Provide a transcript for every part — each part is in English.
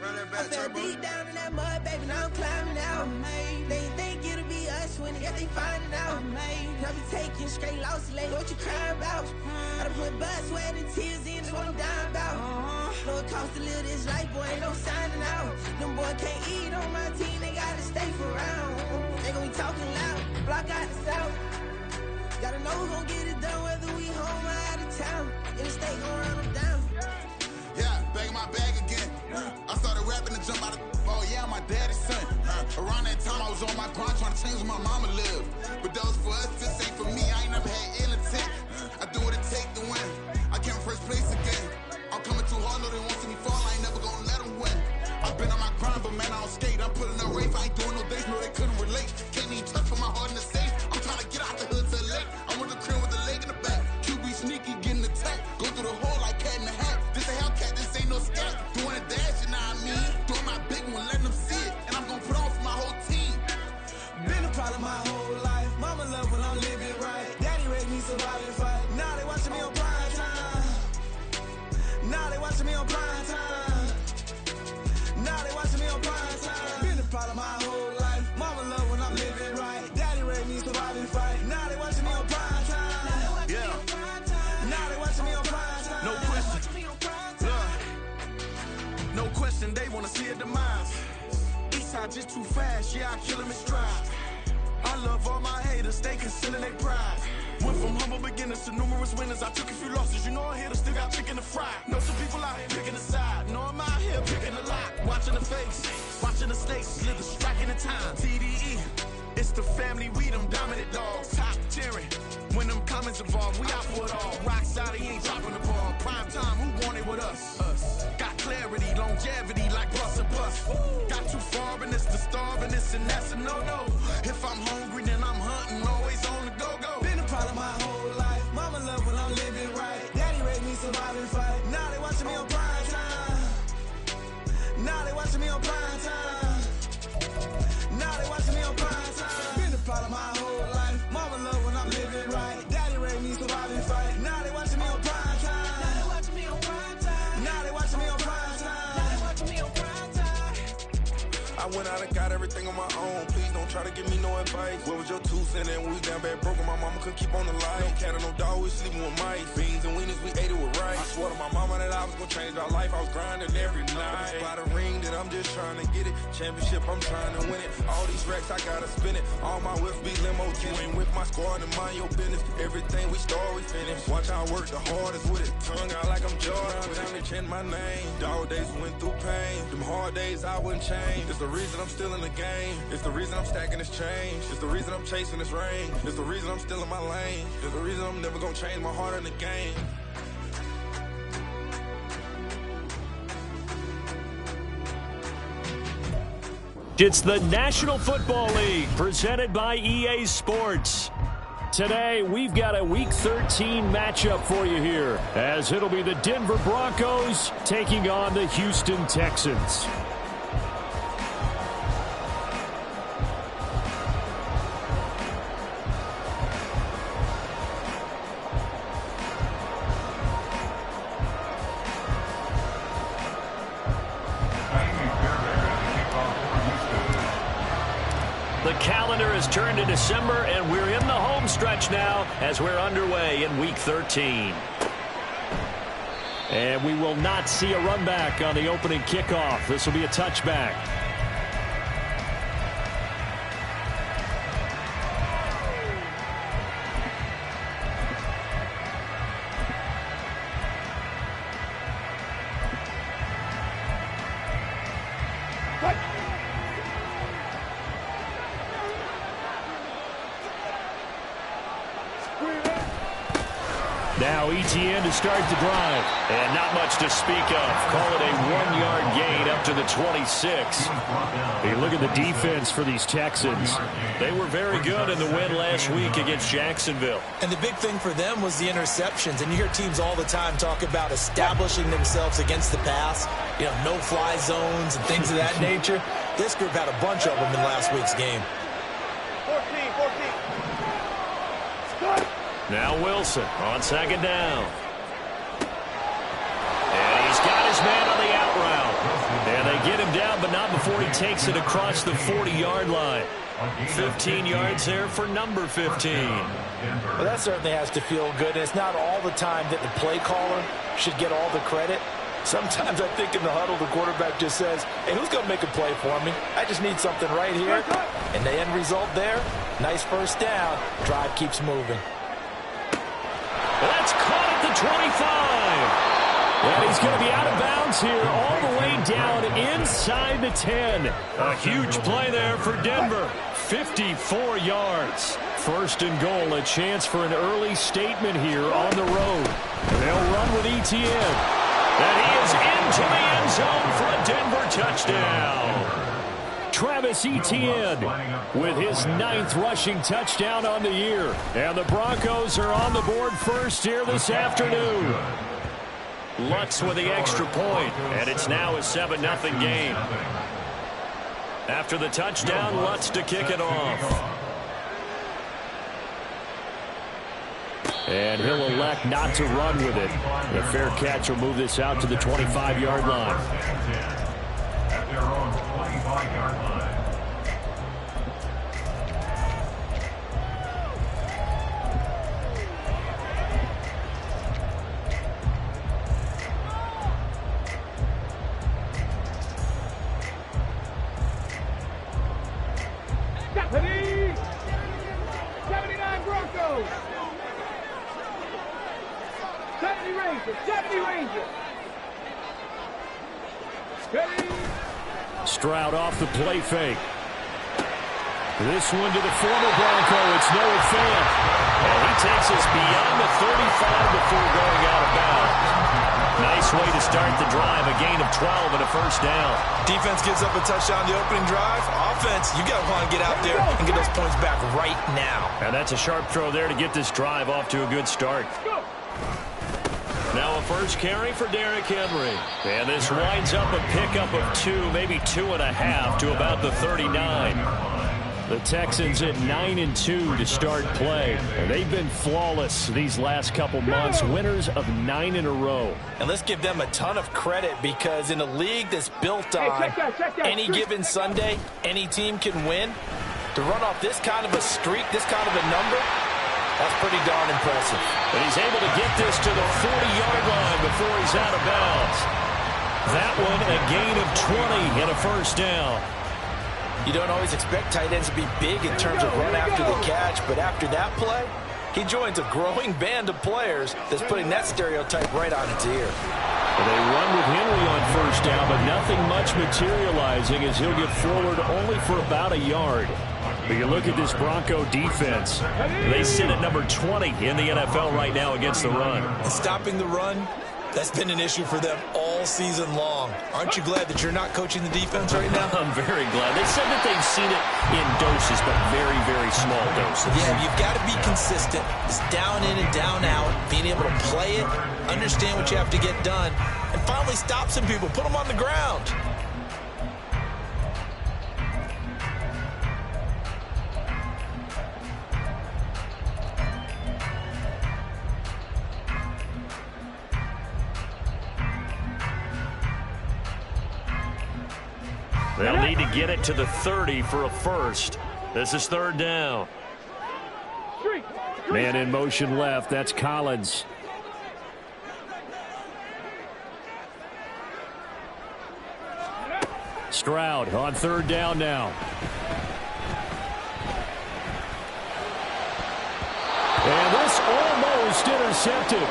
I fell deep down in that mud, baby, now I'm climbing out. They think it'll be us when they finding out. I be taking straight losses, lady, what you crying about? I done put blood, sweat, and tears in, that's what I'm dying about. Know it costs to live this life, boy, ain't no signing out. Them boy can't eat on my team, they gotta stay for round. They gon' be talking loud, block out the south. Gotta know who gon' get it done, whether we home or out of town. In the state gon' run them down. Yeah, back in my bag again. I started rapping to jump out of oh yeah, I'm my daddy's son. Around that time I was on my grind trying to change where my mama lived. But that was for us, this ain't for me. I ain't never had ill intent. I do what it take to win. I came first place again. I'm coming too hard, know they want to see me fall. I ain't never gonna let them win. I've been on my grind, but man, I don't skate. I'm putting up race. I ain't doing no days, no, they couldn't relate. Can't even touch for my heart in the safe. I'm trying to get out the hood to the lake. I want the crib with the leg in the back. QB sneaky, getting attacked. Go through the hole like cat in the hat. This a Hellcat, this ain't no scat. Doing a dash, you know what I mean? Doing my big one, letting them see it. And I'm gonna put on for my whole team. Been a problem my whole life. Mama love when I'm living right. Daddy raised me survive and fight. Now they watching me on prime time. Now they watching me on prime time. Now they watching me on prime time. Been a problem my whole life. Mama love when I'm living right. Daddy raised me survive and fight. Now they watching me on prime time. Yeah. Now they watching me on prime time. No question. No question, they wanna see a demise. Eastside just too fast, yeah, I kill them in stride. I love all my haters, they concealing their pride. Went from humble beginners to numerous winners. I took a few losses, you know I'm here to still got chicken to fry. Know some people out here picking a side, know I'm out here picking a lot. Watching the face, watching the stakes, slither, striking the time. TDE, it's the family, we them dominant dogs. Top tiering, when them comments involved, we out for it all. Rock side, he ain't dropping the ball. Prime time, who want it with us? Got clarity, longevity, like bus and bus. Got too far and it's the starving, this and that's a no-no. If I'm hungry, then I'm hunting, always on the go-go. Been a problem my whole life. Mama love when I'm living right. Daddy raised me survive and fight. Now they watching me on prime time. Now they watching me on prime time. Now they watching me on prime time. Been a problem my whole life. Mama love when I'm living right. Daddy raised me survive and fight. Now they watching me on prime time. Now they watching me on prime time. Now they watching me on prime time. Now they watching me on prime time. I went out and got everything on my own. Please don't try to give me no advice. What was your 2 cents and we was down bad broke and my mama couldn't keep on the light. No cat or no dog, we sleeping with mice. Beans and weenies, we ate it with rice. I swore to my mama that I was gonna change our life. I was grinding every night. By the ring that I'm just trying to get it. Championship, I'm trying to win it. All these racks, I gotta spin it. All my whips be limo tinted. With my squad and mind your business. Everything we start, we finish. Watch I work the hardest with it. Tongue out like I'm Jordan. Time to change my name. Dog days went through pain. Them hard days I wouldn't change. It's the reason I'm still in the game. It's the reason I'm stacking this change. It's the reason I'm chasing this rain. It's the reason I'm still in my lane. It's the reason I'm never gonna change my heart in the game. It's the National Football League presented by EA Sports. Today, we've got a Week 13 matchup for you here, as it'll be the Denver Broncos taking on the Houston Texans. The calendar has turned to December, and we're in the home stretch now as we're underway in Week 13. And we will not see a run back on the opening kickoff. This will be a touchback. Now ETN to start the drive. And not much to speak of. Call it a 1-yard gain up to the 26. You look at the defense for these Texans. They were very good in the win last week against Jacksonville. And the big thing for them was the interceptions. And you hear teams all the time talk about establishing themselves against the pass. You know, no-fly zones and things of that nature. This group had a bunch of them in last week's game. 14. Now Wilson on second down. And he's got his man on the out route. And they get him down, but not before he takes it across the 40-yard line. 15 yards there for number 15. Well, that certainly has to feel good. And it's not all the time that the play caller should get all the credit. Sometimes I think in the huddle, the quarterback just says, hey, who's going to make a play for me? I just need something right here. And the end result there, nice first down. Drive keeps moving. That's caught at the 25. And he's going to be out of bounds here all the way down inside the 10. A huge play there for Denver. 54 yards. First and goal, a chance for an early statement here on the road. They'll run with Etienne. And he is into the end zone for a Denver touchdown. Travis Etienne with his 9th rushing touchdown on the year. And the Broncos are on the board first here this afternoon. Lutz with the extra point, and it's now a 7-0 game. After the touchdown, Lutz to kick it off. And he'll elect not to run with it. The fair catch will move this out to the 25-yard line. At their own 25-yard line. Deputy! 79 Broncos! 70 Rangers! 70 Rangers! Ready! Stroud off the play fake. This one to the former Bronco. It's Noah Fant. And he takes us beyond the 35 before going out of bounds. Nice way to start the drive. A gain of 12 and a first down. Defense gives up a touchdown the opening drive. Offense, you got to want to get out there and get those points back right now. And that's a sharp throw there to get this drive off to a good start. Now a first carry for Derrick Henry. And this winds up a pickup of 2, maybe 2.5 to about the 39. The Texans at 9-2 to start play. And they've been flawless these last couple months, winners of 9 in a row. And let's give them a ton of credit because in a league that's built on any given Sunday, any team can win. To run off this kind of a streak, this kind of a number, that's pretty darn impressive. And he's able to get this to the 40-yard line before he's out of bounds. That one a gain of 20 and a first down. You don't always expect tight ends to be big in terms of run after the catch, but after that play, he joins a growing band of players that's putting that stereotype right on its ear. Well, they run with Henry on first down, but nothing much materializing as he'll get forward only for about a yard. But you look at this Bronco defense. They sit at number 20 in the NFL right now against the run. And stopping the run, that's been an issue for them all season long. Aren't you glad that you're not coaching the defense right now? I'm very glad. They said that they've seen it in doses, but very, very small doses. Yeah, you've got to be consistent. It's down in and down out, being able to play it, understand what you have to get done, and finally stop some people, put them on the ground. They'll need to get it to the 30 for a first. This is third down. Man in motion left. That's Collins. Stroud on third down now. And this almost intercepted.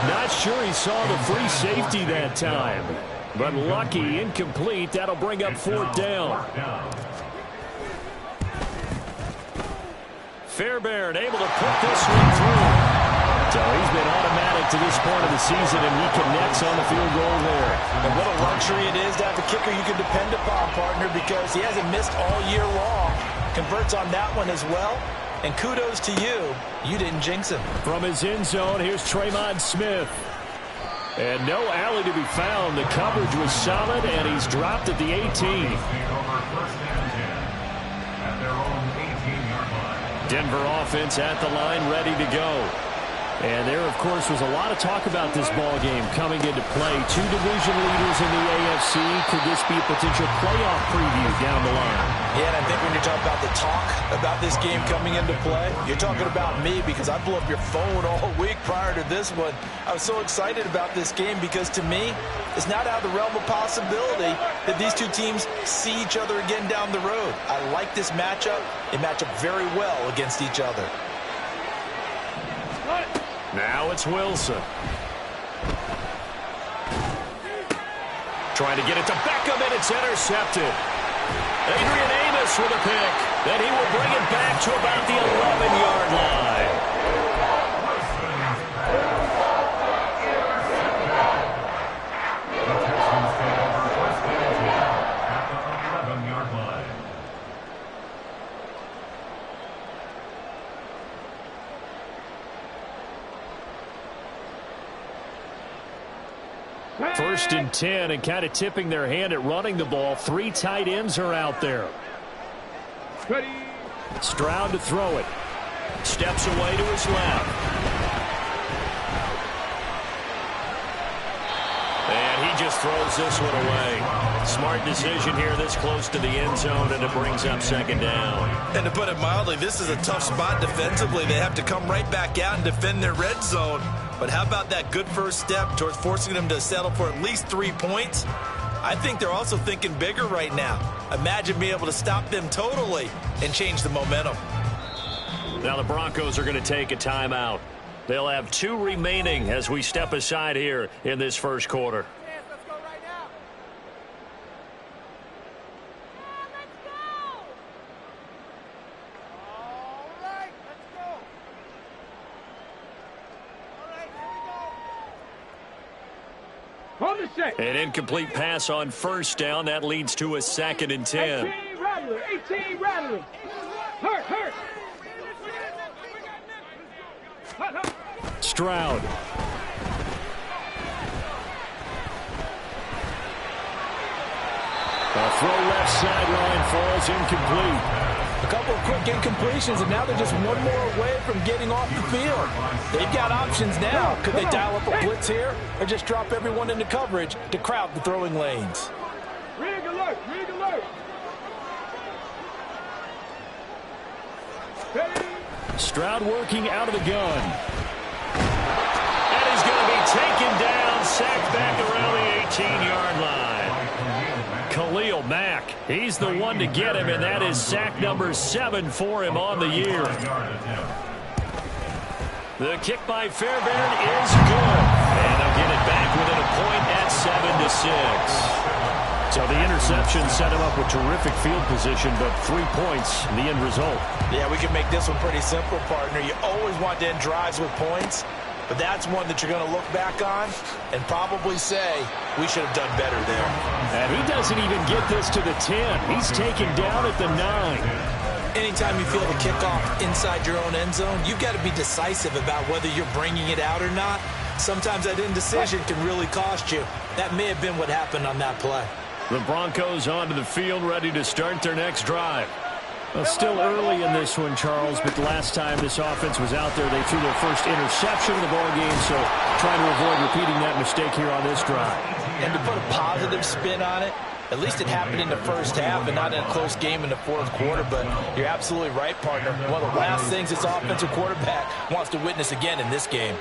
Not sure he saw the free safety that time. But lucky, incomplete. That'll bring up fourth down. Fairbairn able to put this one through. So he's been automatic to this point of the season, and he connects on the field goal there. And what a luxury it is to have a kicker you can depend upon, partner, because he hasn't missed all year long. Converts on that one as well. And kudos to you. You didn't jinx him. From his end zone, here's Traymon Smith. And no alley to be found. The coverage was solid, and he's dropped at the 18. Denver offense at the line, ready to go. And there, of course, was a lot of talk about this ball game coming into play. Two division leaders in the AFC. Could this be a potential playoff preview down the line? Yeah, and I think when you're talking about the talk about this game coming into play, you're talking about me because I blew up your phone all week prior to this one. I was so excited about this game because, to me, it's not out of the realm of possibility that these two teams see each other again down the road. I like this matchup. They match up very well against each other. Now it's Wilson. Trying to get it to Beckham, and it's intercepted. Adrian Amos with a pick. Then he will bring it back to about the 11-yard line. First and 10, and kind of tipping their hand at running the ball. Three tight ends are out there. Ready. Stroud to throw it. Steps away to his left. And he just throws this one away. Smart decision here this close to the end zone, and it brings up second down. And to put it mildly, this is a tough spot defensively. They have to come right back out and defend their red zone. But how about that good first step towards forcing them to settle for at least 3 points? I think they're also thinking bigger right now. Imagine being able to stop them totally and change the momentum. Now the Broncos are going to take a timeout. They'll have 2 remaining as we step aside here in this first quarter. Let's go right now. Let's go. All right, let's go. All right, here we go. On the set. An incomplete pass on first down. That leads to a second and 10. 18 rattling. 18 rattling. Hurt, hurt. Stroud. A throw left sideline falls incomplete. A couple of quick incompletions, and now they're just one more away from getting off the field. They've got options now. Could they dial up a blitz here or just drop everyone into coverage to crowd the throwing lanes? Rig alert, rig alert. Ready. Stroud working out of the gun. And he's going to be taken down, sacked back around the 18-yard line. Khalil Mack, he's the one to get him, and that is sack number 7 for him on the year. The kick by Fairbairn is good. And they'll get it back within a point at 7-6. So the interception set him up with terrific field position, but 3 points in the end result. Yeah, we can make this one pretty simple, partner. You always want to end drives with points, but that's one that you're going to look back on and probably say, we should have done better there. And he doesn't even get this to the 10. He's taken down at the 9. Anytime you feel the kickoff inside your own end zone, you've got to be decisive about whether you're bringing it out or not. Sometimes that indecision can really cost you. That may have been what happened on that play. The Broncos onto the field, ready to start their next drive. Well, still early in this one, Charles, but the last time this offense was out there, they threw their first interception of the ball game, so trying to avoid repeating that mistake here on this drive. And to put a positive spin on it, at least it happened in the first half and not in a close game in the fourth quarter, but you're absolutely right, partner. One of the last things this offensive quarterback wants to witness again in this game.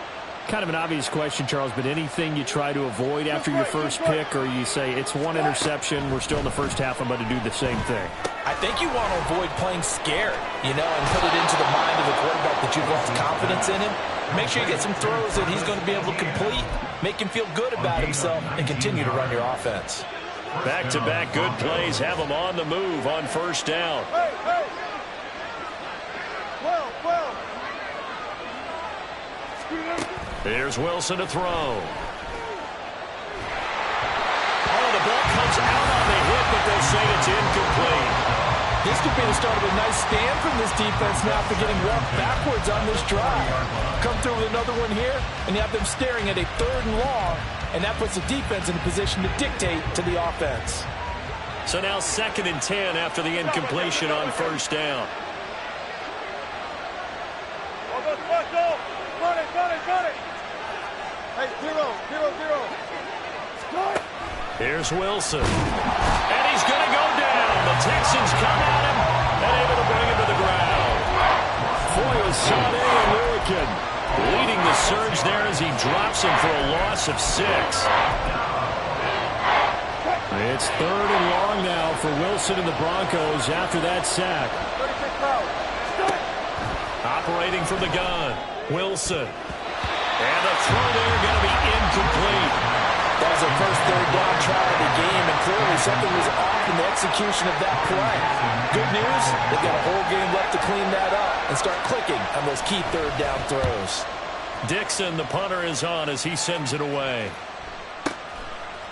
Kind of an obvious question, Charles, but anything you try to avoid after your first pick, or you say it's one interception, we're still in the first half, I'm going to do the same thing? I think you want to avoid playing scared, and put it into the mind of the quarterback that you've lost confidence in him. Make sure you get some throws that he's going to be able to complete, make him feel good about himself, and continue to run your offense. Back-to-back good plays have him on the move on first down. Hey, hey. Well. Here's Wilson to throw. Oh, the ball comes out on the hit, but they'll say it's incomplete. This could be the start of a nice stand from this defense now after getting roughed backwards on this drive. Come through with another one here, and you have them staring at a 3rd and long, and that puts the defense in a position to dictate to the offense. So now 2nd and 10 after the incompletion on first down. Go. Hey, 0-0-0. Here's Wilson. And he's going to go down. The Texans come at him and able to bring him to the ground. Foyle, Sane, and Lurican leading the surge there as he drops him for a loss of 6. It's 3rd and long now for Wilson and the Broncos after that sack. Operating from the gun, Wilson. And the throw there going to be incomplete. That was their first 3rd down try of the game, and clearly something was off in the execution of that play. Good news, they've got a whole game left to clean that up and start clicking on those key 3rd down throws. Dixon, the punter, is on as he sends it away.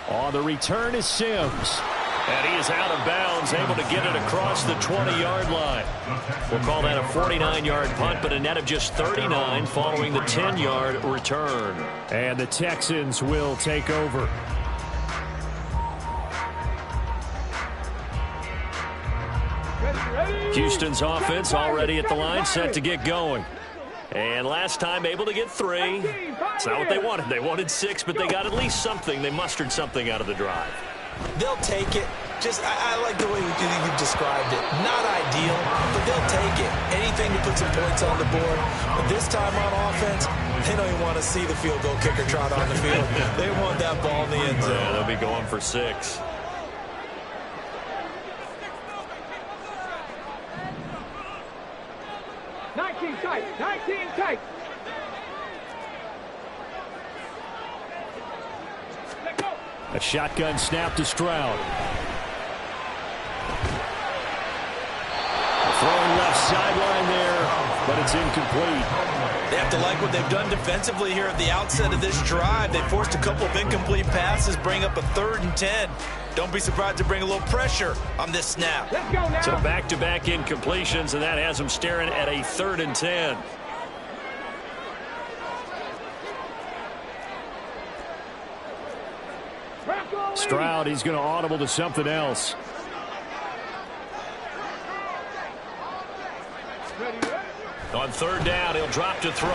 On the return is Sims. And he is out of bounds, able to get it across the 20-yard line. We'll call that a 49-yard punt, but a net of just 39 following the 10-yard return. And the Texans will take over. Houston's offense already at the line, set to get going. And last time able to get 3. It's not what they wanted. They wanted 6, but they got at least something. They mustered something out of the drive. They'll take it. I like the way you've described it. Not ideal, but they'll take it. Anything to put some points on the board. But this time on offense, they don't even want to see the field goal kicker trot on the field. They want that ball in the end zone. Yeah, they'll be going for 6. Tight. A shotgun snap to Stroud. Throwing left sideline there, but it's incomplete. They have to like what they've done defensively here at the outset of this drive. They forced a couple of incomplete passes, bring up a 3rd and 10. Don't be surprised to bring a little pressure on this snap. Let's go now. So back-to-back incompletions, and that has them staring at a 3rd and 10. Stroud, he's going to audible to something else. On 3rd down, he'll drop to throw.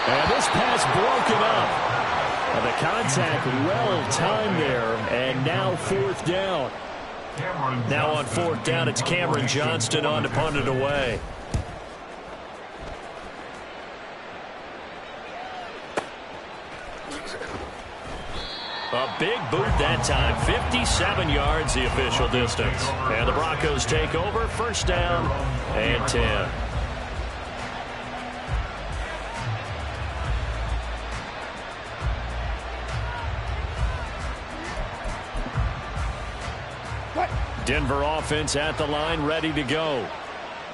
And this pass broken up. And the contact well-timed there, and now 4th down. Now on 4th down, it's Cameron Johnston on to punt it away. A big boot that time. 57 yards the official distance. And the Broncos take over. 1st down and 10. Denver offense at the line, ready to go.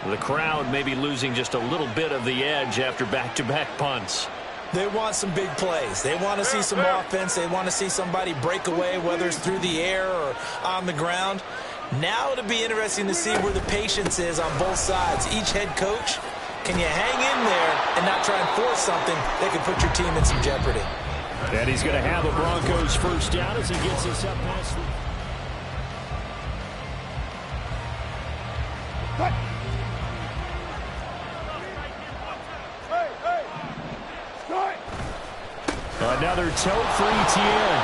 The crowd may be losing just a little bit of the edge after back-to-back punts. They want some big plays. They want to see some offense. They want to see somebody break away, whether it's through the air or on the ground. Now it'll be interesting to see where the patience is on both sides. Each head coach, can you hang in there and not try and force something that could put your team in some jeopardy? And he's going to have a Broncos 1st down as he gets us up past the... Another toe for Etienne.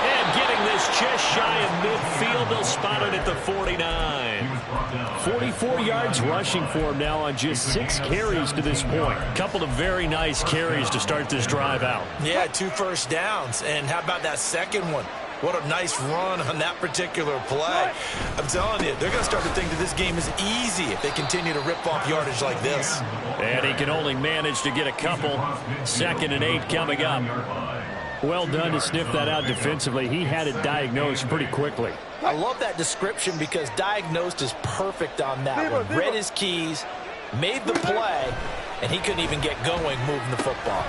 And getting this just shy of midfield. They'll spot it at the 49. 44 yards rushing for him now on just 6 carries to this point. Couple of very nice carries to start this drive out. Yeah, 2 first downs. And how about that second one? What a nice run on that particular play. I'm telling you, they're going to start to think that this game is easy if they continue to rip off yardage like this. And he can only manage to get a couple. 2nd and 8 coming up. Well done to sniff that out defensively. He had it diagnosed pretty quickly. I love that description because diagnosed is perfect on that one. Read his keys, made the play, and he couldn't even get going moving the football.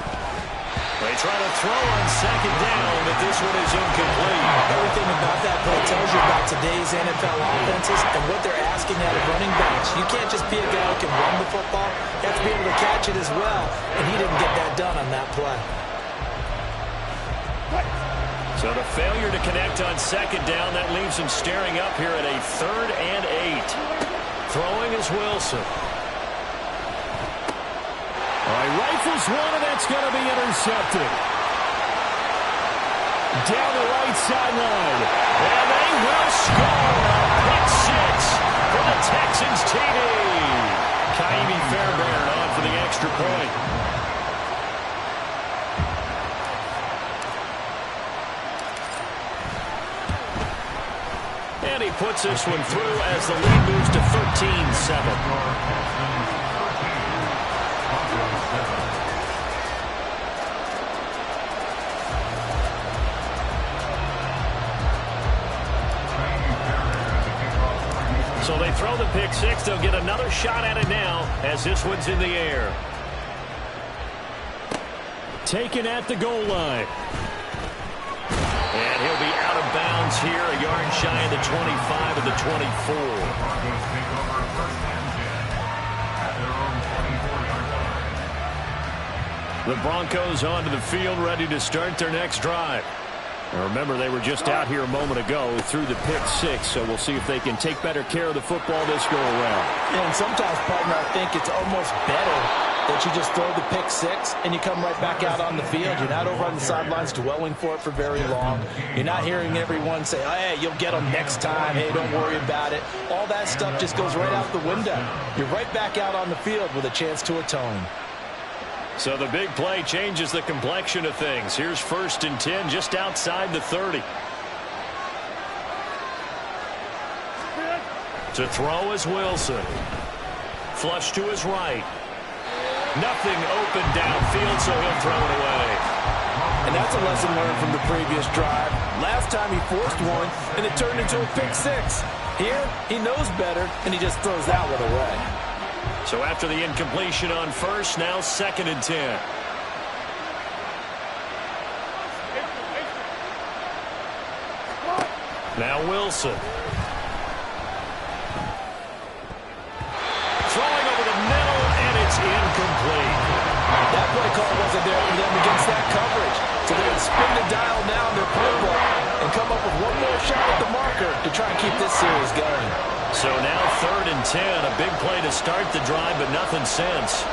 They try to throw on 2nd down, but this one is incomplete. Everything about that play tells you about today's NFL offenses and what they're asking out of running backs. You can't just be a guy who can run the football. You have to be able to catch it as well, and he didn't get that done on that play. So the failure to connect on 2nd down, that leaves him staring up here at a 3rd and 8. Throwing is Wilson. All right, rifles one, and that's going to be intercepted. Down the right sideline. And they will score. Pick six for the Texans TD. Kaimi Fairbairn on for the extra point. And he puts this one through as the lead moves to 13-7. So they throw the pick six. They'll get another shot at it now as this one's in the air. Taken at the goal line. And he'll be out of bounds here, a yard shy of the 25 of the 24. The Broncos onto the field, ready to start their next drive. And remember, they were just out here a moment ago through the pick six, so we'll see if they can take better care of the football this go-around. And sometimes, partner, I think it's almost better that you just throw the pick six and you come right back out on the field. You're not over on the sidelines dwelling for it for very long. You're not hearing everyone say, oh, hey, you'll get them next time. Hey, don't worry about it. All that stuff just goes right out the window. You're right back out on the field with a chance to atone. So the big play changes the complexion of things. Here's 1st and 10 just outside the 30. To throw is Wilson. Flush to his right. Nothing open downfield, so he'll throw it away. And that's a lesson learned from the previous drive. Last time he forced one, and it turned into a pick six. Here, he knows better, and he just throws that one away. So after the incompletion on first, now 2nd and 10. Now Wilson. Throwing over the middle, and it's incomplete. That play call wasn't there for them against that coverage. So they're going to spin the dial now in their playbook and come up with one more shot at the marker to try and keep this series going. So now 3rd and 10, a big play to start the drive, but nothing since.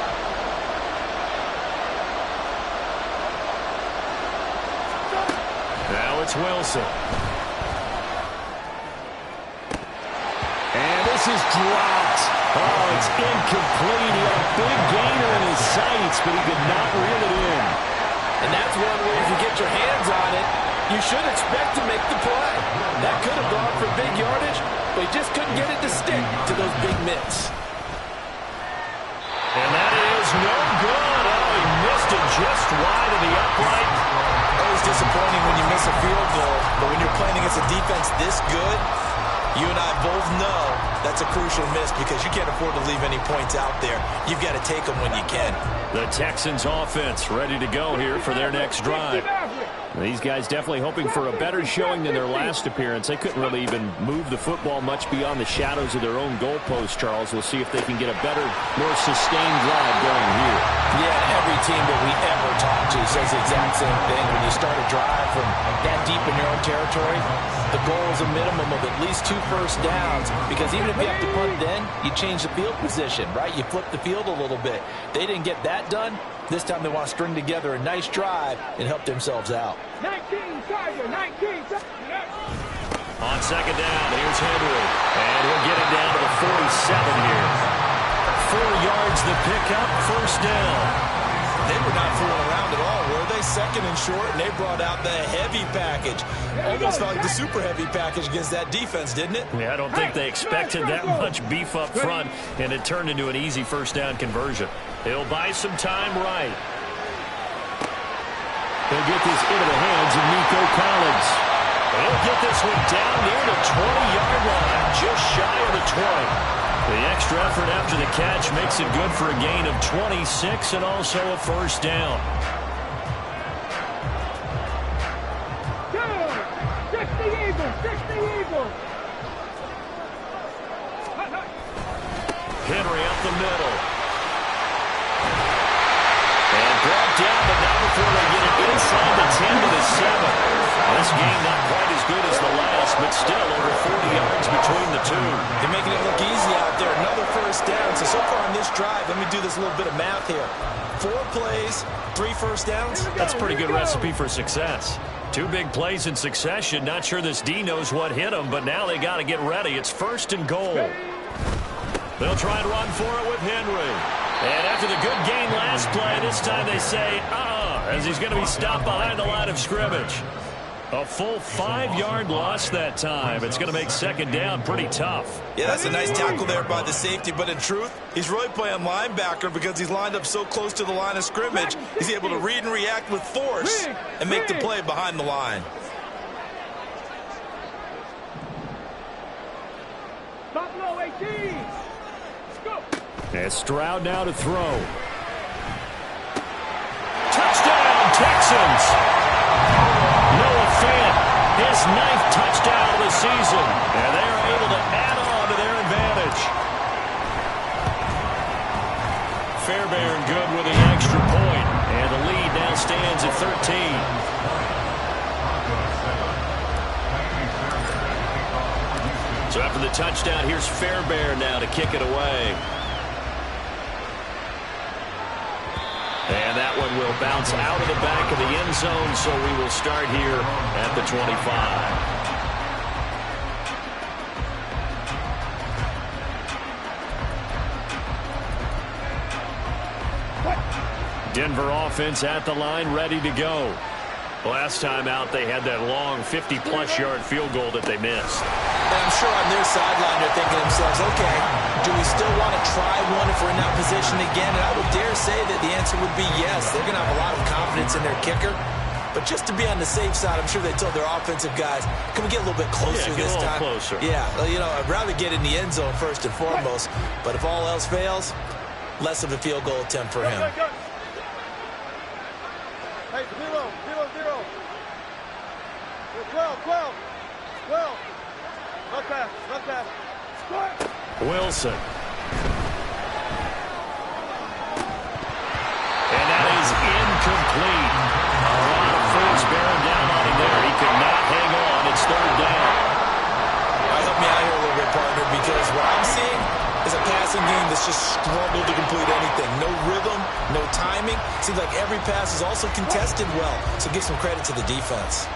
Now it's Wilson. And this is dropped. Oh, it's incomplete. He had a big gainer in his sights, but he could not reel it in. And that's one way if you get your hands on it, you should expect to make the play. That could have gone for big yardage, but he just couldn't get it to stick to those big mitts. And that is no good. Oh, he missed it just wide of the upright. Always disappointing when you miss a field goal, but when you're playing against a defense this good, you and I both know that's a crucial miss because you can't afford to leave any points out there. You've got to take them when you can. The Texans offense ready to go here for their next drive. These guys definitely hoping for a better showing than their last appearance. They couldn't really even move the football much beyond the shadows of their own goalpost, Charles. We'll see if they can get a better, more sustained drive going here. Yeah, every team that we ever talk to says the exact same thing. When you start a drive from that deep in your own territory, the goal is a minimum of at least 2 first downs, because even if you have to punt then, you change the field position, right? You flip the field a little bit. They didn't get that done. This time they want to string together a nice drive and help themselves out. 19, Tiger, 19. On 2nd down, here's Henry. And he'll get it down to the 47 here. 4 yards the pickup, 1st down. They were not fooling around at all, were they? 2nd and short, and they brought out the heavy package. Almost felt like the super heavy package against that defense, didn't it? Yeah, I don't think they expected that much beef up front, and it turned into an easy 1st down conversion. He'll buy some time right. They'll get this into the hands of Nico Collins. He'll get this one down near the 20-yard line, just shy of the 20. The extra effort after the catch makes it good for a gain of 26 and also a 1st down. 60 Eagles, 60 Eagles. Henry up the middle. And brought down, but not before they get it inside the 10 to the 7. This game not quite as good as the last, but still over 40 yards between the two. They're making it look easy out there. Another first down. So far on this drive, let me do this little bit of math here. 4 plays, 3 first downs. That's a pretty good recipe for success. 2 big plays in succession. Not sure this D knows what hit them, but now they got to get ready. It's 1st and goal. They'll try and run for it with Henry. And after the good gain last play, this time they say, as he's going to be stopped behind the line of scrimmage. A full 5-yard loss that time. It's going to make 2nd down pretty tough. Yeah, that's a nice tackle there by the safety, but in truth, he's really playing linebacker because he's lined up so close to the line of scrimmage. He's able to read and react with force and make the play behind the line. Buffalo 18. Let's go. And Stroud now to throw. Touchdown, Texans! Noah Fant, his 9th touchdown of the season. And they're able to add on to their advantage. Fairbairn good with the extra point. And the lead now stands at 13. So after the touchdown, here's Fairbairn now to kick it away. And that one will bounce out of the back of the end zone, so we will start here at the 25. Denver offense at the line, ready to go. Last time out, they had that long 50-plus yard field goal that they missed. And I'm sure on their sideline they're thinking to themselves, okay, do we still want to try one if we're in that position again? And I would dare say that the answer would be yes. They're going to have a lot of confidence in their kicker. But just to be on the safe side, I'm sure they told their offensive guys, can we get a little bit closer this time? Closer. Yeah, you know, I'd rather get in the end zone first and foremost. But if all else fails, less of a field goal attempt for him. Hey, 0, 0, 0. 12. Not pass. Wilson. And that is incomplete. A lot of force bearing down on him there. He could not hang on. It's 3rd down. Help me out here a little bit, partner, because what I'm seeing is a passing game that's just struggled to complete anything. No rhythm, no timing. Seems like every pass is also contested well. So give some credit to the defense.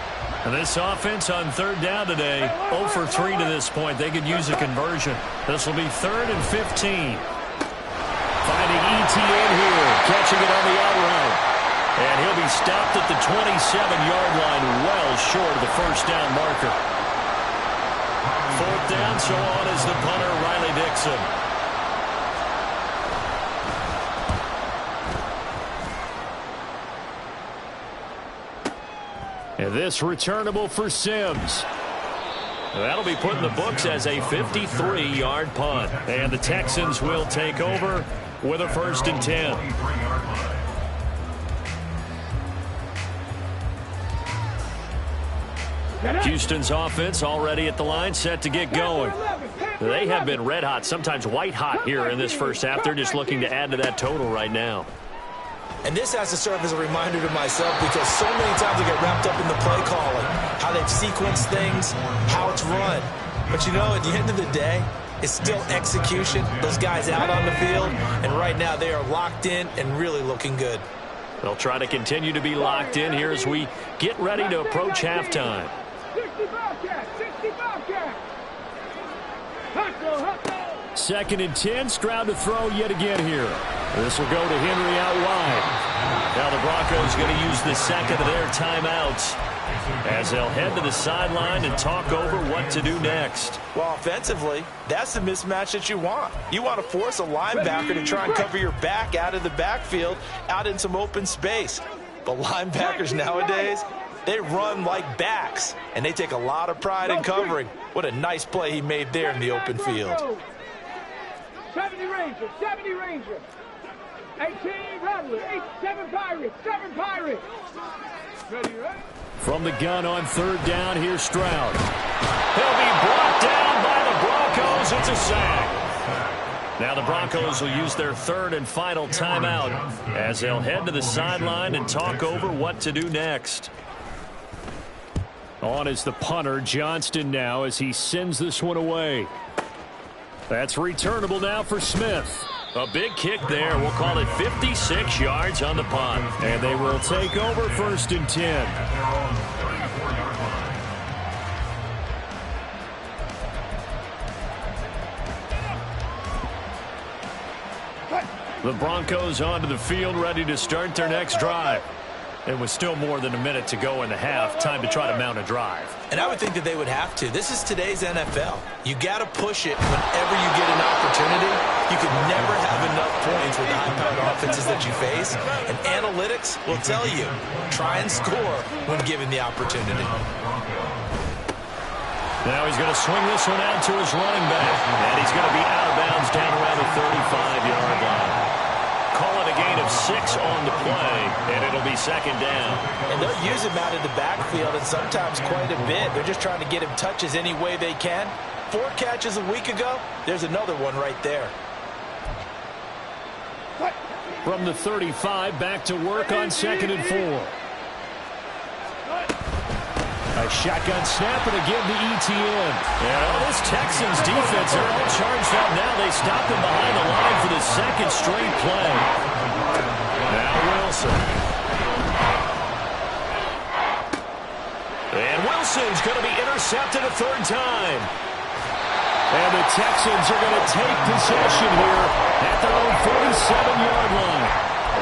And this offense on 3rd down today, 0 for 3 to this point. They could use a conversion. This will be 3rd and 15. Finding ETN here, catching it on the out route. And he'll be stopped at the 27-yard line, well short of the 1st down marker. 4th down, so on is the punter, Riley Dixon. And this returnable for Sims. That'll be put in the books as a 53-yard punt. And the Texans will take over with a 1st and 10. Houston's offense already at the line, set to get going. They have been red hot, sometimes white hot here in this first half. They're just looking to add to that total right now. And this has to serve as a reminder to myself because so many times I get wrapped up in the play calling, how they've sequenced things, how it's run. But you know, at the end of the day, it's still execution. Those guys out on the field, and right now they are locked in and really looking good. They'll try to continue to be locked in here as we get ready to approach halftime. 2nd and 10, Stroud to throw yet again here. This will go to Henry out wide. Now the Broncos going to use the 2nd of their timeouts as they'll head to the sideline and talk over what to do next. Well, offensively, that's the mismatch that you want. You want to force a linebacker to try and cover your back out of the backfield, out in some open space. But linebackers nowadays, they run like backs, and they take a lot of pride in covering. What a nice play he made there in the open field. 70 Ranger. 18 Rattler. 7 Pirates. Ready, right? From the gun on 3rd down, here's Stroud. He'll be brought down by the Broncos. It's a sack. Now the Broncos will use their 3rd and final timeout as they'll head to the sideline and talk over what to do next. On is the punter, Johnston, now as he sends this one away. That's returnable now for Smith. A big kick there. We'll call it 56 yards on the punt. And they will take over 1st and 10. The Broncos onto the field, ready to start their next drive. It was still more than a minute to go in the half. Time to try to mount a drive. And I would think that they would have to. This is today's NFL. You got to push it whenever you get an opportunity. You can never have enough points with the high-powered offenses that you face. And analytics will tell you, try and score when given the opportunity. Now he's going to swing this one out to his running back. And he's going to be out of bounds down around the 35-yard line. Call it a gain of 6 on the play, and it'll be 2nd down. And they'll use him out in the backfield, and sometimes quite a bit. They're just trying to get him touches any way they can. 4 catches a week ago, there's another one right there. From the 35, back to work on 2nd and 4. A shotgun snap and again to Etienne. And this Texans defense, they're all charged up now. They stopped him behind the line for the 2nd straight play. Now Wilson. And Wilson's going to be intercepted a 3rd time. And the Texans are going to take possession here at their own 47-yard line.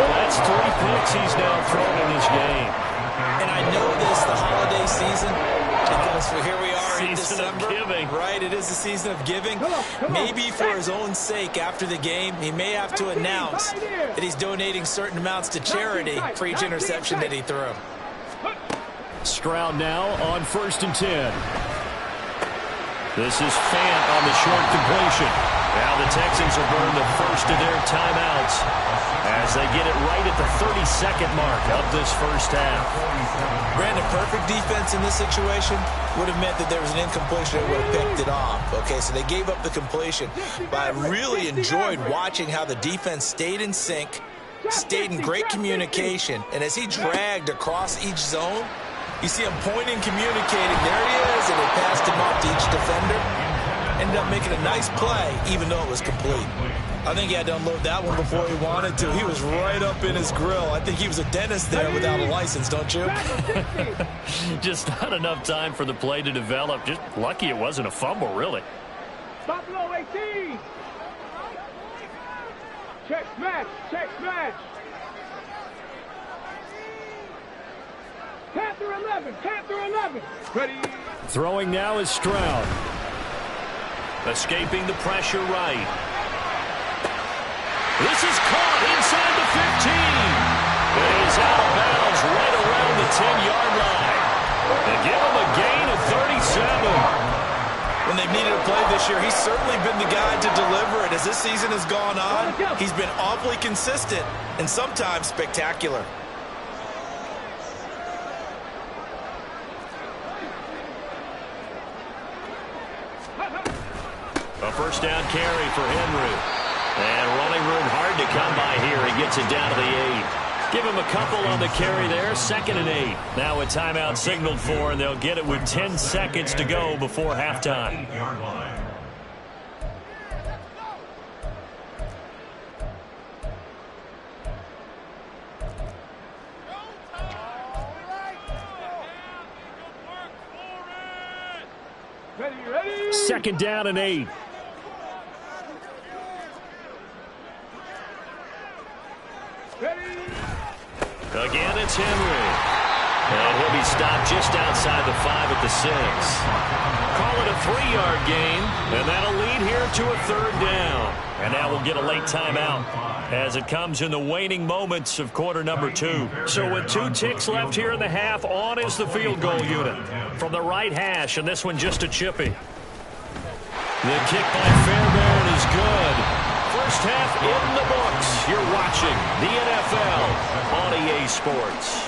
Well, that's 3 picks he's now thrown in this game. And I know this, the holiday season, because here we are in December. Season of giving. Right, it is the season of giving. Maybe for his own sake, after the game, he may have to announce that he's donating certain amounts to charity for each interception that he threw. Stroud now on 1st and 10. This is Fant on the short completion. Now the Texans will burn the first of their timeouts as they get it right at the 32nd mark of this first half. Brandon, perfect defense in this situation would have meant that there was an incompletion that would have picked it off. Okay, so they gave up the completion. But I really enjoyed watching how the defense stayed in sync, stayed in great communication, and as he dragged across each zone, you see him pointing, communicating. There he is, and they passed him off to each defender. Ended up making a nice play, even though it was complete. I think he had to unload that one before he wanted to. He was right up in his grill. I think he was a dentist there without a license, don't you? Just not enough time for the play to develop. Just lucky it wasn't a fumble, really. Stop below 18. Check smash. Check smash. Panther 11. Panther 11. Ready. Throwing now is Stroud. Escaping the pressure right. This is caught inside the 15. It is out of bounds right around the 10-yard line. They give him a gain of 37. When they've needed a play this year, he's certainly been the guy to deliver it. As this season has gone on, he's been awfully consistent and sometimes spectacular. A first down carry for Henry. And running room hard to come by here. He gets it down to the 8. Give him a couple on the carry there. 2nd and 8. Now a timeout signaled for, and they'll get it with 10 seconds to go before halftime. Ready. 2nd down and 8. Again, it's Henry. And he'll be stopped just outside the 5 at the 6. Call it a 3-yard gain, and that'll lead here to a 3rd down. And now we'll get a late timeout as it comes in the waning moments of quarter number 2. So with 2 ticks left here in the half, on is the field goal unit from the right hash, and this one just a chippy. The kick by Fairbairn is good. First half in the books. You're watching the NFL on EA Sports.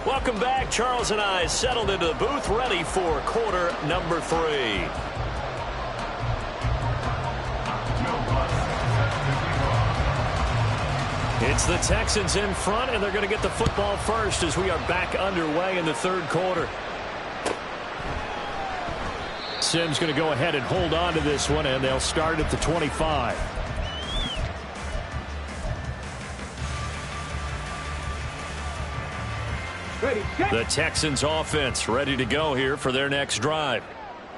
Welcome back. Charles and I settled into the booth, ready for quarter number 3. It's the Texans in front, and they're going to get the football first as we are back underway in the third quarter. Sims going to go ahead and hold on to this one, and they'll start at the 25. The Texans offense ready to go here for their next drive.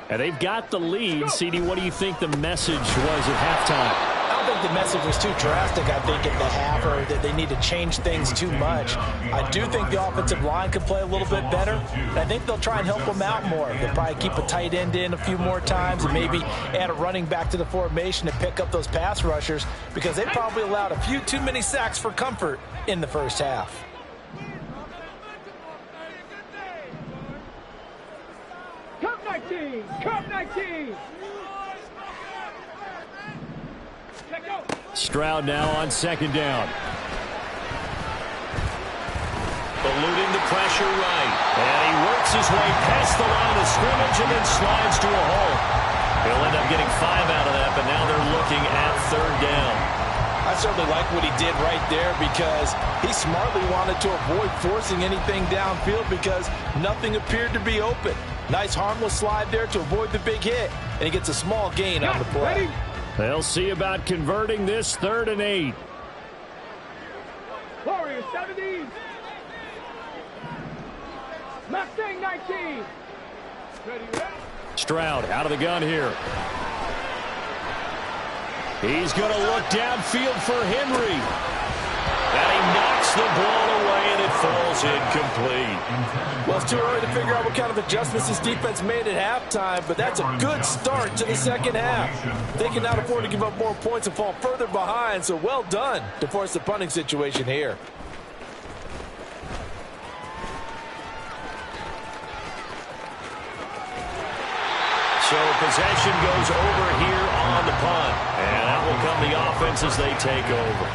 And they've got the lead. CD, what do you think the message was at halftime? I don't think the message was too drastic, I think, at the half, or that they need to change things too much. I do think the offensive line could play a little bit better. And I think they'll try and help them out more. They'll probably keep a tight end in a few more times and maybe add a running back to the formation to pick up those pass rushers, because they probably allowed a few too many sacks for comfort in the first half. Cup 19. Stroud now on second down. Eluding the pressure right. And he works his way past the line of scrimmage and then slides to a hole. He'll end up getting 5 out of that, but now they're looking at third down. I certainly like what he did right there, because he smartly wanted to avoid forcing anything downfield because nothing appeared to be open. Nice harmless slide there to avoid the big hit, and he gets a small gain on the play. They'll see about converting this 3rd and 8. Warriors 70. Mustang 19. Ready. Stroud out of the gun here. He's going to look downfield for Henry. And he knocks the ball away, and it falls incomplete. Well, it's too early to figure out what kind of adjustments this defense made at halftime, but that's a good start to the second half. They cannot afford to give up more points and fall further behind, so well done to force the punting situation here. So possession goes over here on the punt. And out will come the offense as they take over.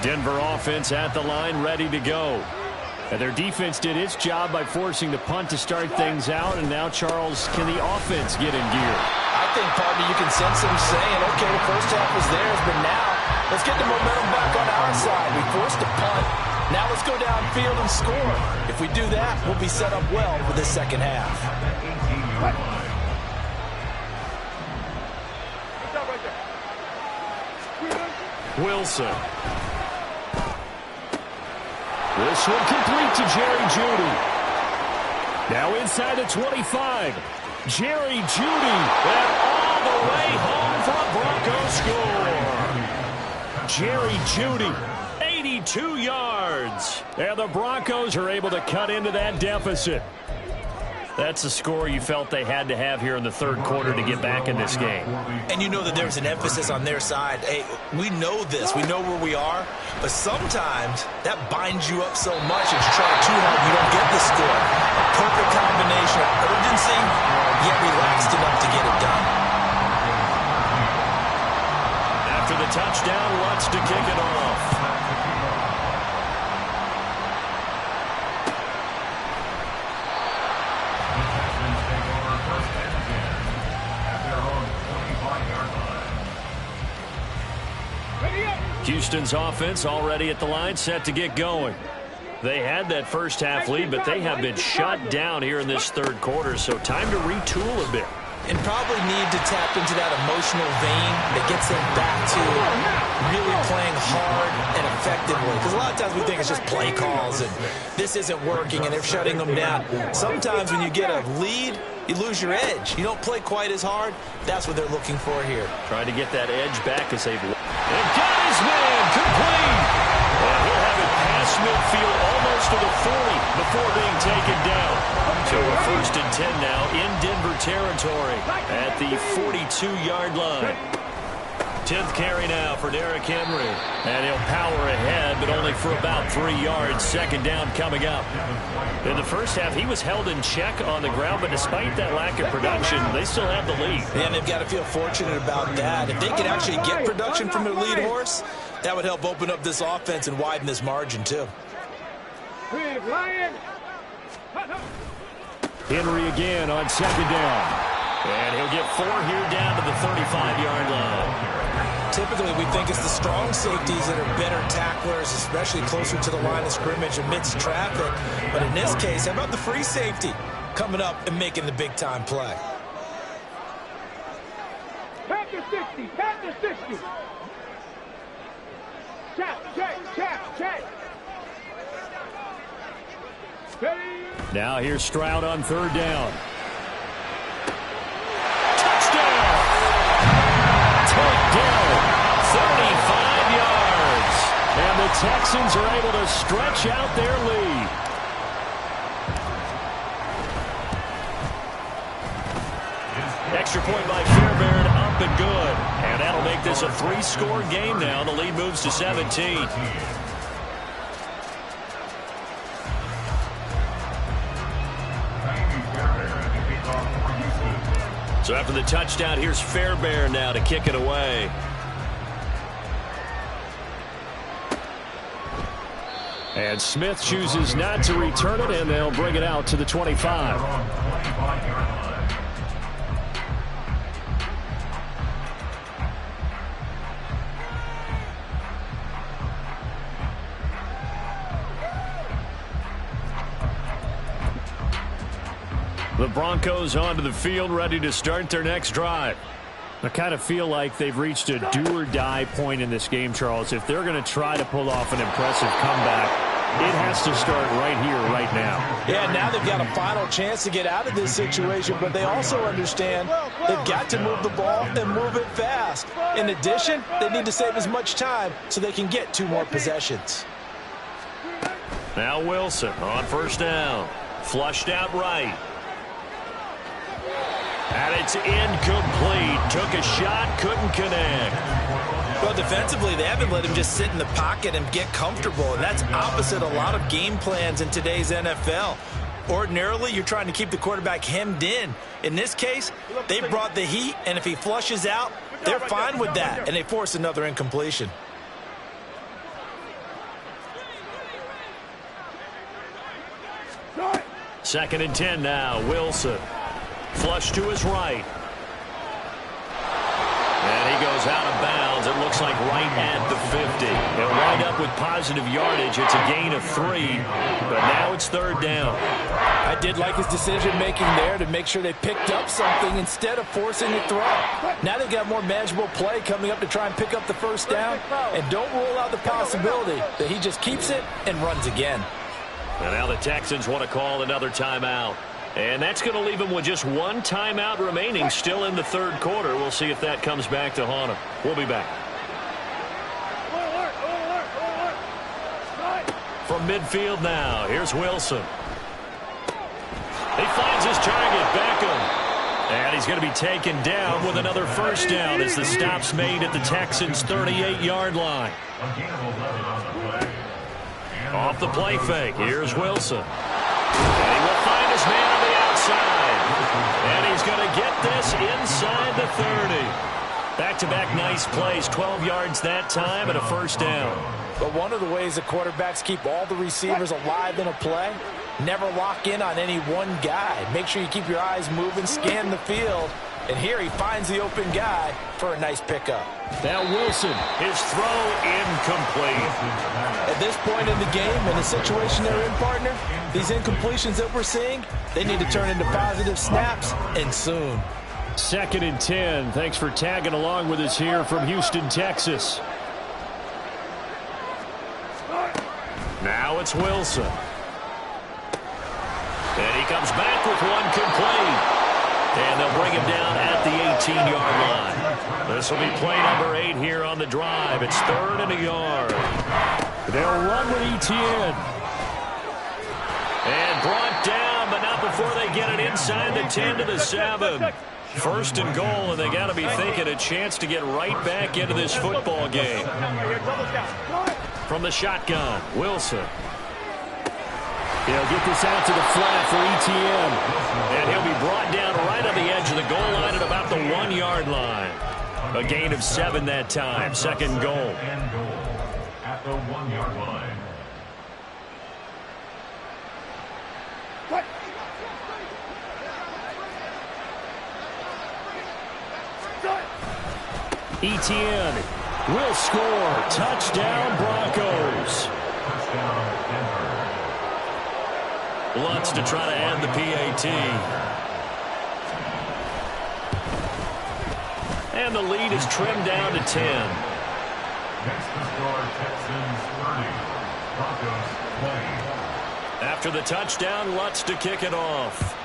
Denver offense at the line, ready to go. And their defense did its job by forcing the punt to start things out. And now, Charles, can the offense get in gear? I think, partner, you can sense them saying, okay, the first half was theirs, but now let's get the momentum back on our side. We forced a punt. Now let's go downfield and score. If we do that, we'll be set up well for the second half. Wilson. This one complete to Jerry Jeudy. Now inside the 25. Jerry Jeudy, and all the way home for a Bronco score. Jerry Jeudy, 82 yards. And the Broncos are able to cut into that deficit. That's the score you felt they had to have here in the third quarter to get back in this game. And you know that there's an emphasis on their side. Hey, we know this. We know where we are. But sometimes that binds you up so much that you try too hard, you don't get the score. A perfect combination of urgency, yet relaxed enough to get it done. After the touchdown, Lutz to kick it off. Houston's offense already at the line, set to get going. They had that first half lead, but they have been shut down here in this third quarter, so time to retool a bit. And probably need to tap into that emotional vein that gets them back to really playing hard and effectively. Because a lot of times we think it's just play calls and this isn't working and they're shutting them down. Sometimes when you get a lead, you lose your edge. You don't play quite as hard. That's what they're looking for here. Trying to get that edge back as they've... And got his man complete. And he'll have it past midfield almost to the 40 before being taken down. So a 1st and 10 now in Denver territory at the 42-yard line. 10th carry now for Derrick Henry. And he'll power ahead, but only for about 3 yards. Second down coming up. In the first half, he was held in check on the ground, but despite that lack of production, they still have the lead. And they've got to feel fortunate about that. If they can actually get production from their lead horse, that would help open up this offense and widen this margin, too. Big Lion. Henry again on second down. And he'll get 4 here down to the 35-yard line. Typically, we think it's the strong safeties that are better tacklers, especially closer to the line of scrimmage amidst traffic. But in this case, how about the free safety coming up and making the big-time play? Pack the 60, pack the 60. Check. Now here's Stroud on third down. Touchdown! Takedown, 35 yards. And the Texans are able to stretch out their lead. Extra point by Fairbairn, up and good. And that'll make this a 3-score game now. The lead moves to 17. So after the touchdown, here's Fairbairn now to kick it away. And Smith chooses not to return it, and they'll bring it out to the 25. The Broncos onto the field, ready to start their next drive. I kind of feel like they've reached a do-or-die point in this game, Charles. If they're going to try to pull off an impressive comeback, it has to start right here, right now. Yeah, now they've got a final chance to get out of this situation, but they also understand they've got to move the ball and move it fast. In addition, they need to save as much time so they can get 2 more possessions. Now Wilson on first down. Flushed out right. And it's incomplete. Took a shot, couldn't connect. Well, defensively, they haven't let him just sit in the pocket and get comfortable, and that's opposite a lot of game plans in today's NFL. Ordinarily, you're trying to keep the quarterback hemmed in. In this case, they brought the heat, and if he flushes out, they're fine with that, and they force another incompletion. Second and 10 now. Wilson. Flush to his right. And he goes out of bounds. It looks like right at the 50. He'll wind up with positive yardage. It's a gain of 3, but now it's third down. I did like his decision-making there to make sure they picked up something instead of forcing the throw. Now they've got more manageable play coming up to try and pick up the first down, and don't rule out the possibility that he just keeps it and runs again. And now the Texans want to call another timeout. And that's going to leave them with just 1 timeout remaining still in the third quarter. We'll see if that comes back to haunt them. We'll be back. From midfield now, here's Wilson. He finds his target, Beckham. And he's going to be taken down with another first down as the stop's made at the Texans' 38-yard line. Off the play fake, here's Wilson. And he will find his man on the outside. And he's going to get this inside the 30. Back-to-back nice plays, 12 yards that time and a first down. But one of the ways the quarterbacks keep all the receivers alive in a play, never lock in on any one guy. Make sure you keep your eyes moving, scan the field. And here he finds the open guy for a nice pickup. Now Wilson, his throw incomplete. At this point in the game, in the situation they're in, partner, these incompletions that we're seeing, they need to turn into positive snaps, and soon. Second and 10. Thanks for tagging along with us here from Houston, Texas. Now it's Wilson. And he comes back with one complete. And they'll bring him down at the 18-yard line. This will be play number 8 here on the drive. It's 3rd and a yard. They'll run with ETN. And brought down, but not before they get it inside the 10 to the 7. First and goal, and they got to be thinking a chance to get right back into this football game. From the shotgun, Wilson. He'll get this out to the flat for ETN. And he'll be brought down right on the edge of the goal line at about the 1-yard line. A gain of 7 that time. Second goal. At the 1-yard line. Etienne will score. Touchdown, Broncos. Lutz to try to add the PAT. And the lead is trimmed down to 10. Next to score, Texans 30, Broncos 20. After the touchdown, Lutz to kick it off.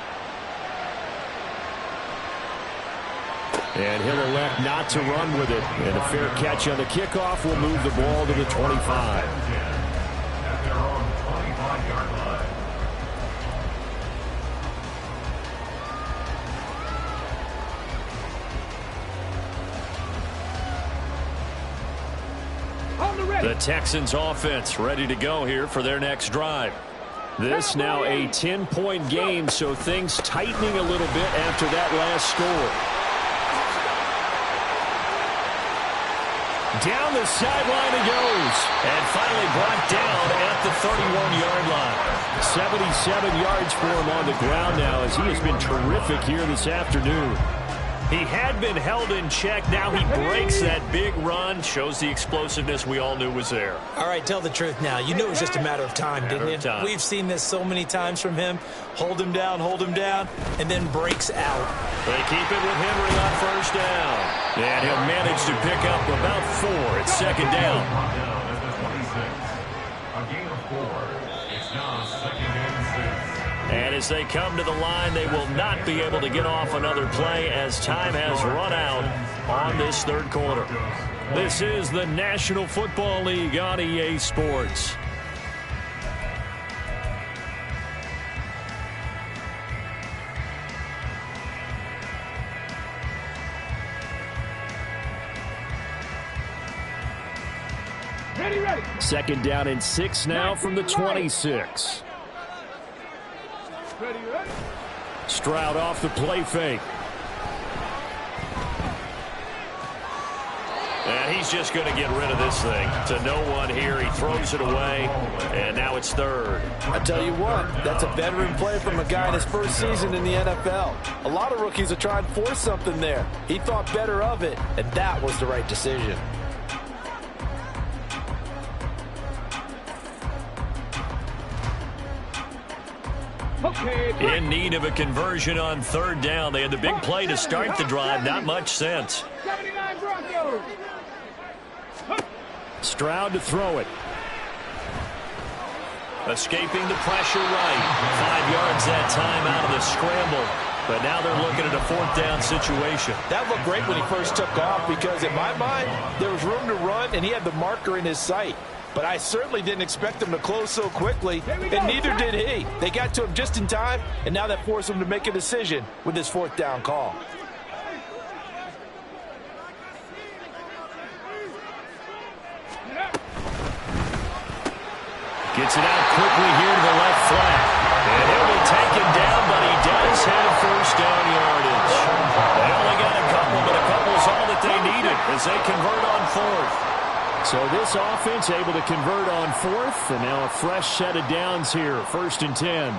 And he'll elect not to run with it. And a fair catch on the kickoff will move the ball to the 25. At their own 25-yard line. The Texans offense ready to go here for their next drive. This now a 10-point game, so things tightening a little bit after that last score. Down the sideline it goes, and finally brought down at the 31-yard line. 77 yards for him on the ground now, as he has been terrific here this afternoon. He had been held in check. Now he breaks that big run. Shows the explosiveness we all knew was there. All right, tell the truth now. You knew it was just a matter of time, didn't you? We've seen this so many times from him. Hold him down, and then breaks out. They keep it with Henry on first down. And he'll manage to pick up about 4 at second down. Down at the 26. A gain of 4. It's now second and 6. And as they come to the line, they will not be able to get off another play as time has run out on this third quarter. This is the National Football League on EA Sports. Ready. Second down and 6 now from the 26. Ready. Stroud off the play fake. And he's just going to get rid of this thing to no one here. He throws it away, and now it's third. I tell you what, that's a veteran play from a guy in his first season in the NFL. A lot of rookies are trying to force something there. He thought better of it, and that was the right decision. In need of a conversion on third down. They had the big play to start the drive. Not much sense. 79 Broncos. Stroud to throw it. Escaping the pressure right. 5 yards that time out of the scramble. But now they're looking at a fourth down situation. That looked great when he first took off because in my mind, there was room to run and he had the marker in his sight. But I certainly didn't expect him to close so quickly, and neither did he. They got to him just in time, and now that forced him to make a decision with his fourth down call. Gets it out quickly here to the left flat. And he'll be taken down, but he does have first down yardage. They only got a couple, but a couple's all that they needed as they convert on fourth. So this offense able to convert on fourth, and now a fresh set of downs here. First and 10.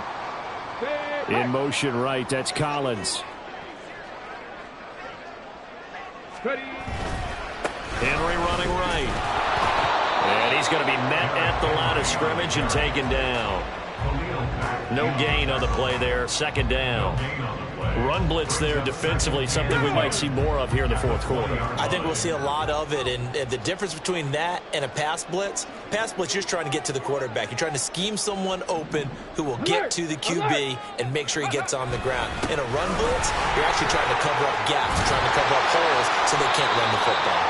In motion right, that's Collins. Henry running right. And he's going to be met at the line of scrimmage and taken down. No gain on the play there. Second down. Run blitz there defensively, something we might see more of here in the fourth quarter. I think we'll see a lot of it, and the difference between that and a pass blitz, you're just trying to get to the quarterback. You're trying to scheme someone open who will get to the QB and make sure he gets on the ground. In a run blitz, you're actually trying to cover up gaps, you're trying to cover up holes so they can't run the football.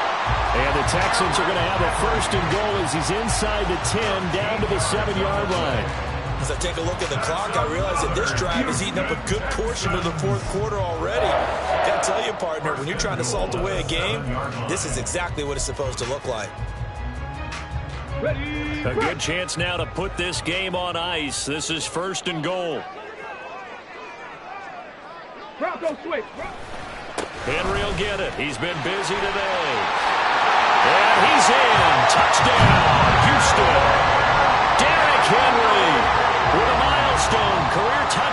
And the Texans are going to have a first and goal as he's inside the 10, down to the 7-yard line. As I take a look at the clock, I realize that this drive has eaten up a good portion of the fourth quarter already. Got to tell you, partner, when you're trying to salt away a game, this is exactly what it's supposed to look like. A good chance now to put this game on ice. This is first and goal. Bronco switch. Henry will get it. He's been busy today. And he's in. Touchdown, Houston. Derrick Henry with a milestone career touchdown.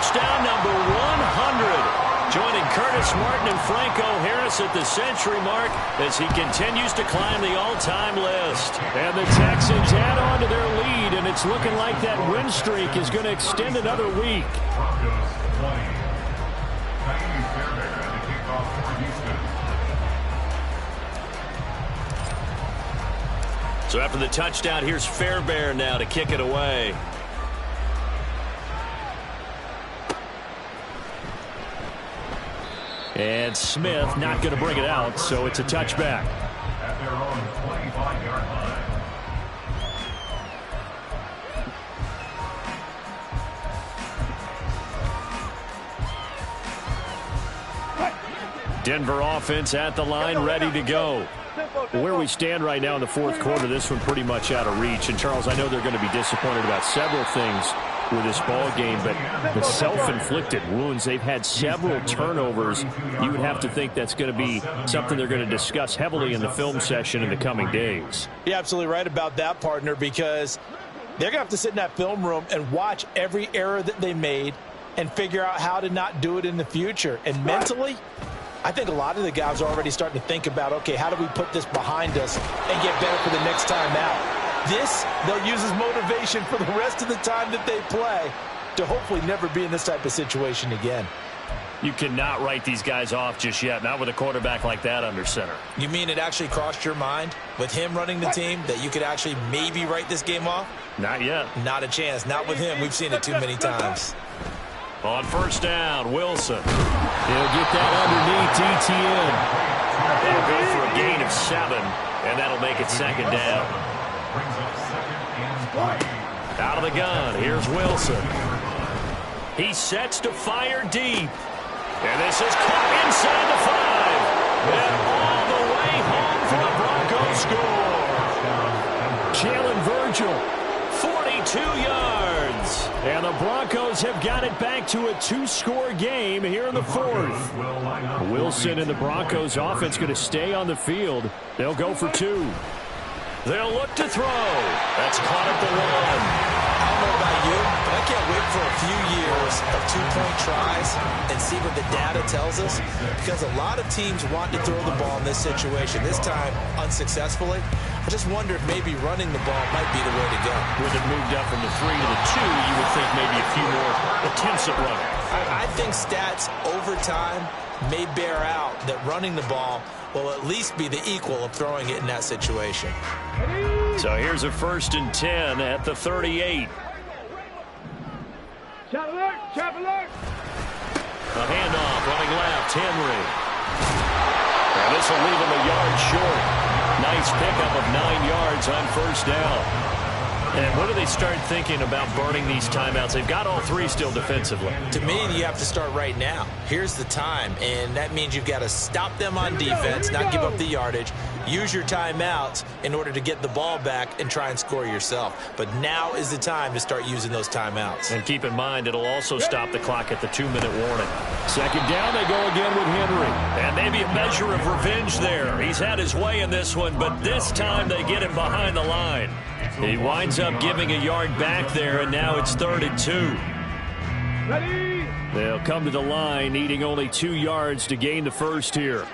Martin and Franco Harris at the century mark as he continues to climb the all-time list. And the Texans add on to their lead, and it's looking like that win streak is going to extend another week. Broncos 20. Tiny Fairbairn at the kickoff for Houston. So after the touchdown, here's Fairbairn now to kick it away. And Smith not going to bring it out, so it's a touchback. At their own 25-yard line. Denver offense at the line, ready to go. Where we stand right now in the fourth quarter, this one pretty much out of reach. And, Charles, I know they're going to be disappointed about several things with this ball game, but the self-inflicted wounds, they've had several turnovers. You would have to think that's going to be something they're going to discuss heavily in the film session in the coming days. You're absolutely right about that, partner, because they're going to have to sit in that film room and watch every error that they made and figure out how to not do it in the future. And mentally, I think a lot of the guys are already starting to think about, okay, how do we put this behind us and get better for the next time out? This, they'll use as motivation for the rest of the time that they play to hopefully never be in this type of situation again. You cannot write these guys off just yet, not with a quarterback like that under center. You mean it actually crossed your mind with him running the team that you could actually maybe write this game off? Not yet. Not a chance. Not with him. We've seen it too many times. On first down, Wilson. He'll get that underneath ETN. They'll go for a gain of 7, and that'll make it second down. Out of the gun, here's Wilson. He sets to fire deep. And this is caught inside the 5. And all the way home for a Broncos score. Jalen Virgil, 42 yards. And the Broncos have got it back to a 2-score game here in the fourth. Wilson and the Broncos offense going to stay on the field. They'll go for 2. They'll look to throw. That's caught at the 1. I don't know about you, but I can't wait for a few years of 2-point tries and see what the data tells us, because a lot of teams want to throw the ball in this situation, this time unsuccessfully. I just wonder if maybe running the ball might be the way to go. With it moved up from the 3 to the 2, you would think maybe a few more attempts at running. I think stats over time may bear out that running the ball will at least be the equal of throwing it in that situation. So here's a 1st and 10 at the 38. Chop alert! Chop alert! A handoff running left, Henry. And this will leave him a yard short. Nice pickup of 9 yards on first down. And what do they start thinking about burning these timeouts? They've got all 3 still defensively. To me, you have to start right now. Here's the time, and that means you've got to stop them on defense, not give up the yardage, use your timeouts in order to get the ball back and try and score yourself. But now is the time to start using those timeouts. And keep in mind, it'll also stop the clock at the 2-minute warning. Second down, they go again with Henry. And maybe a measure of revenge there. He's had his way in this one, but this time they get him behind the line. He winds up giving a yard back there, and now it's 3rd and 2. Ready? They'll come to the line, needing only 2 yards to gain the first here.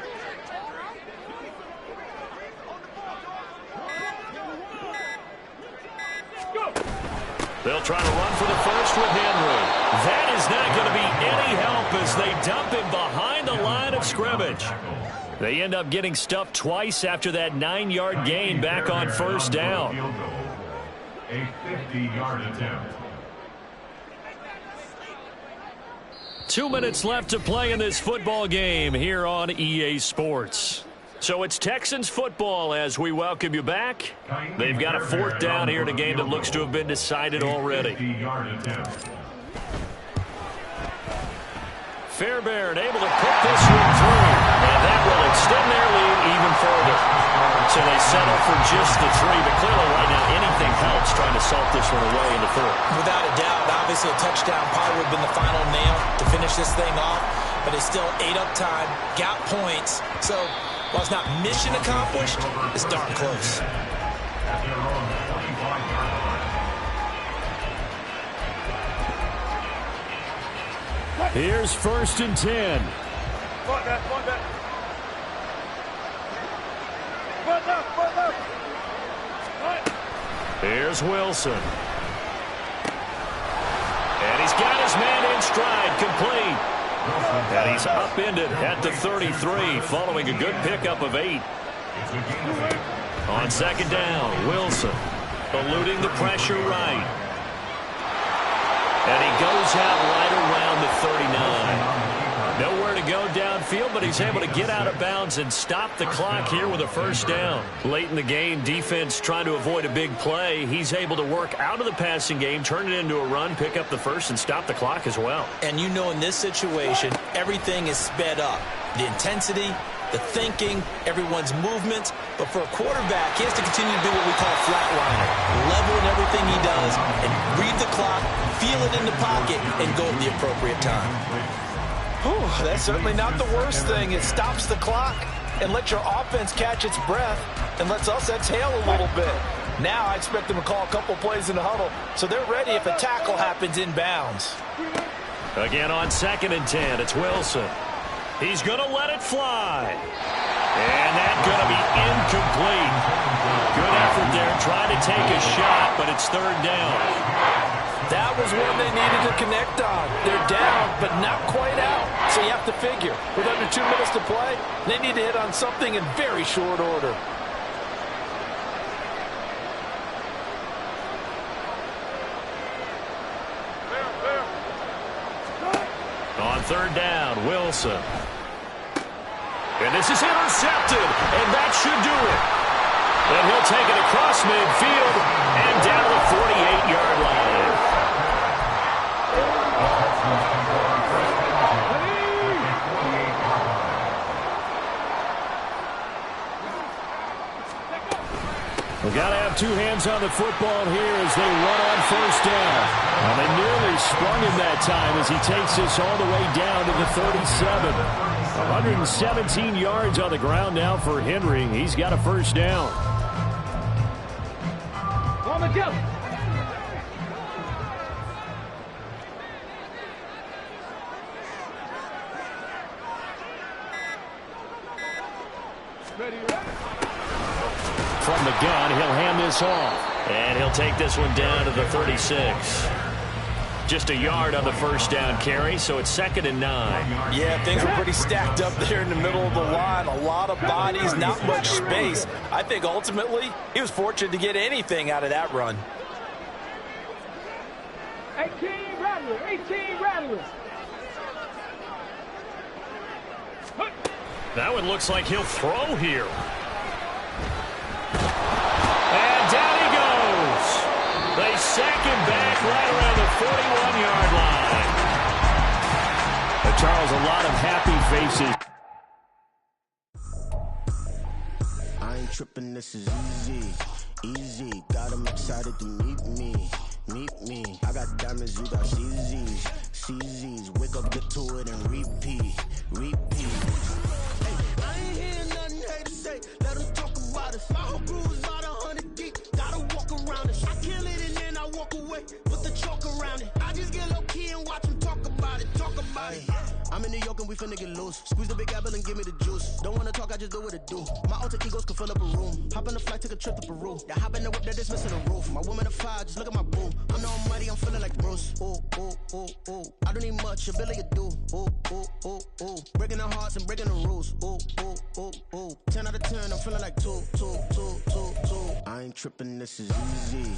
They'll try to run for the first with Henry. That is not going to be any help as they dump him behind the line of scrimmage. They end up getting stuffed twice after that 9-yard gain back on first down. A 50-yard attempt. 2 minutes left to play in this football game here on EA Sports. So it's Texans football as we welcome you back. They've got a 4th down here in a game that looks to have been decided already. Fairbairn able to put this one through, and that will extend their lead even further. So they settle for just the 3, but clearly right now anything helps trying to salt this one away in the 4th. Without a doubt, obviously a touchdown probably would have been the final nail to finish this thing off, but it's still ate up time, got points. So while it's not mission accomplished, it's darn close. Here's 1st and 10. Point that, point that. Point up, point up. Here's Wilson. And he's got his man in stride, complete. And he's upended at the 33, following a good pickup of 8. On second down, Wilson eluding the pressure right. And he goes out right around the 39. Nowhere to go downfield, but he's able to get out of bounds and stop the clock here with a first down. Late in the game, defense trying to avoid a big play. He's able to work out of the passing game, turn it into a run, pick up the first, and stop the clock as well. And you know in this situation, everything is sped up. The intensity, the thinking, everyone's movements. But for a quarterback, he has to continue to do what we call flatliner. Level in everything he does and read the clock, feel it in the pocket, and go at the appropriate time. Whew, that's certainly not the worst thing. It stops the clock and lets your offense catch its breath and lets us exhale a little bit. Now I expect them to call a couple plays in the huddle so they're ready if a tackle happens in bounds. Again on 2nd and 10, it's Wilson. He's going to let it fly. And that's going to be incomplete. Good effort there, trying to take a shot, but it's 3rd down. That was one they needed to connect on. They're down, but not quite out. So you have to figure, with under 2 minutes to play, they need to hit on something in very short order. On 3rd down, Wilson. And this is intercepted, and that should do it. And he'll take it across midfield and down the 48-yard line. We've got to have 2 hands on the football here as they run on 1st down. And they nearly sprung him that time as he takes this all the way down to the 37. 117 yards on the ground now for Henry. He's got a 1st down. On the jump. From the gun, he'll hand this off. And he'll take this one down to the 36. Just a yard on the 1st down carry, so it's 2nd and 9. Yeah, things were pretty stacked up there in the middle of the line. A lot of bodies, not much space. I think ultimately he was fortunate to get anything out of that run. 18 rattlers, 18 rattlers. That one looks like he'll throw here. And down he goes. They sack him back right around the 41-yard line. Charles, a lot of happy faces. I ain't tripping, this is easy. Easy, got them excited to meet me. Meet me. I got diamonds, you got CZs. CZs, wake up, get to it, and repeat. Repeat. Hey, I ain't hearing nothing hate to say. Let them talk about us. My whole crew is about 100 deep. Gotta walk around it. I kill it and then I walk away with the chalk around it. I just get low key and watch them talk about it. Talk about it. I'm in New York and we finna get loose. Squeeze the big apple and give me the juice. Don't wanna talk, I just do what it do. My alter egos can fill up a room. Hop on the flight, take a trip to Peru. Yeah, hop in the whip, that is missing the roof. My woman a fire, just look at my boo. I'm no money, I'm feeling like Bruce. Ooh, ooh, ooh, ooh. I don't need much, ability to do. Ooh, ooh, ooh, ooh. Breaking the hearts and breaking the rules. Ooh, ooh, ooh, ooh. 10 out of 10, I'm feeling like 2. I ain't tripping, this is easy.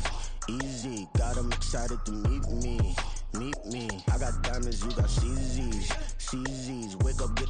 Easy, got them excited to meet me. Meet me. I got diamonds, you got CZs. CZs, wake up, get